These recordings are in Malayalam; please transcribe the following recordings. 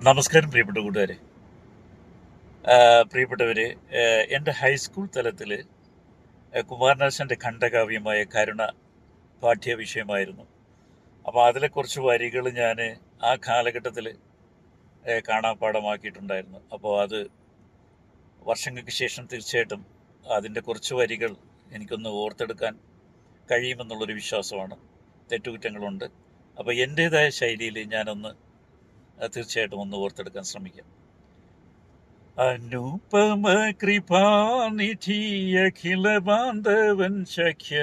നമസ്കാരം പ്രിയപ്പെട്ട കൂട്ടുകാരെ. പ്രിയപ്പെട്ടവരെ, എൻ്റെ ഹൈസ്കൂൾ തലത്തിൽ കുമാരനാശാൻ്റെ ഖണ്ഡകാവ്യമായ കരുണ പാഠ്യ വിഷയമായിരുന്നു. അപ്പോൾ അതിലെ കുറച്ച് വരികൾ ഞാൻ ആ കാലഘട്ടത്തിൽ കാണാപ്പാഠമാക്കിയിട്ടുണ്ടായിരുന്നു. അപ്പോൾ അത് വർഷങ്ങൾക്ക് ശേഷം തീർച്ചയായിട്ടും അതിൻ്റെ കുറച്ച് വരികൾ എനിക്കൊന്ന് ഓർത്തെടുക്കാൻ കഴിയുമെന്നുള്ളൊരു വിശ്വാസമാണ്. തെറ്റുകുറ്റങ്ങളുണ്ട്. അപ്പോൾ എൻ്റേതായ ശൈലിയിൽ ഞാനൊന്ന് തീർച്ചയായിട്ടും ഒന്ന് ഓർത്തെടുക്കാൻ ശ്രമിക്കാം. അനുപമ കൃപാനിധി അഖില ബാന്ധവൻ ശഖ്യ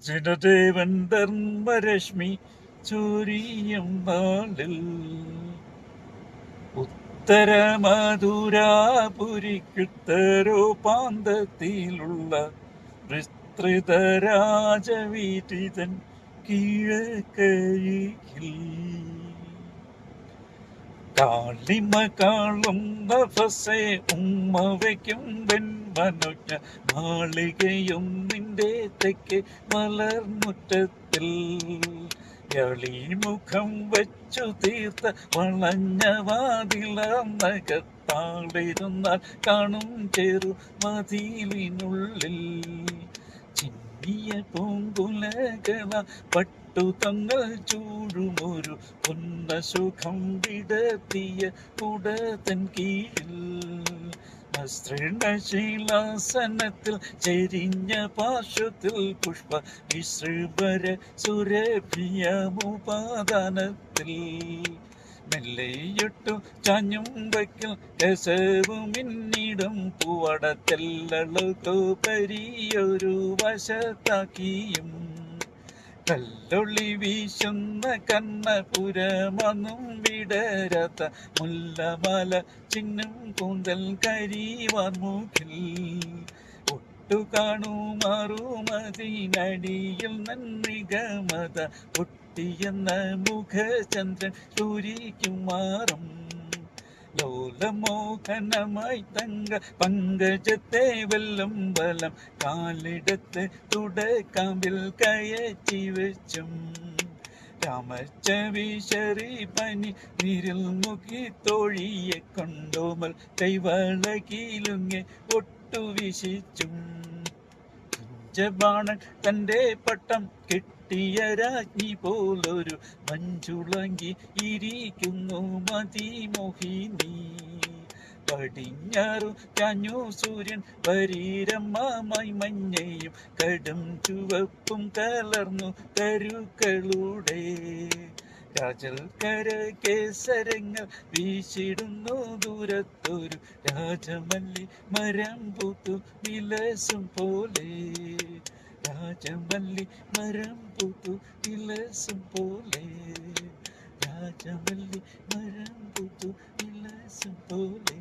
ജനദേവൻ ധർമ്മരശ്മി ചൊരിയും നാളിൽ ഉത്തര മധുരാപുരിക്കുത്തരോപാന്തത്തിലുള്ള വിസ്തൃത രാജവീതിതൻ കിഴക്കഴിയിൽ കാളിമ കാളും നഫസെ ഉമ്മ വയ്ക്കും വെൺമനുജ മാളികയും നിന്റെ തെക്കെ മലർമുറ്റത്തിൽ എളിമുഖം വച്ചു തീർത്ത വളഞ്ഞ വാതിലകത്താളിരുന്നാൽ കാണും ചെറു മതിലിനുള്ളിൽ ചിന്നിയ പൂങ്കുലകള പട്ടുതങ്ങൾ ചൂടുമൊരു പൊന്ന സുഖം വിടത്തിയ കുടതൻ കീഴിൽ ശീലാസനത്തിൽ ചെരിഞ്ഞ പാർശ്വത്തിൽ പുഷ്പ വിശ്രുഭര സുരഭിയമുപാദാനത്തിൽ മെല്ലയൊട്ടു ചാഞ്ഞും വയ്ക്കൽ രസവും പിന്നീടും പൂവടത്തെല്ലളുകോ പരിയൊരു വശത്താക്കിയും കല്ലൊളി വീശുന്ന കണ്ണപുരമൊന്നും വിടരാത്ത മുല്ലമല ചിന്നും കൂന്തൽ കരിവാർമുഖിൽ ഒട്ടു കാണുമാറുമതിനടിയിൽ നന്ദികമത പൊട്ടിയെന്ന മുഖചന്ദ്രൻ സൂര്യയ്ക്കും മാറും ലോലമോഹനമായി തങ്ക പങ്കജത്തെ വെല്ലും ബലം കാലിടത്ത് തുടക്കാമ്പിൽ കയറ്റി വെച്ചും രാമച്ചവിശറി പനി നീരിൽ മുക്കി തോഴിയെ കൊണ്ടോമൽ കൈവളകിലുങ്ങെ ഒട്ടുവിശിച്ചും ബാണൻ തൻ്റെ പട്ടം കെട്ടിയ രാജ്ഞി പോലൊരു മഞ്ചുളങ്കി ഇരിക്കുന്നു മതിമോഹിനി പടിഞ്ഞാറു ചാഞ്ഞു സൂര്യൻ പരീരമ്മായി മഞ്ഞയും കടും ചുവപ്പും കലർന്നു കരുക്കളുടെ രാജൽക്കര കേസരങ്ങൾ വീശിടുന്നു ദൂരത്തൊരു രാജമല്ലി മരം പൂത്തു വിലസും പോലെ രാജമല്ലി മരം പൂത്തു വിലസും പോലെ രാജമല്ലി മരം പൂത്തു വിലസും പോലെ.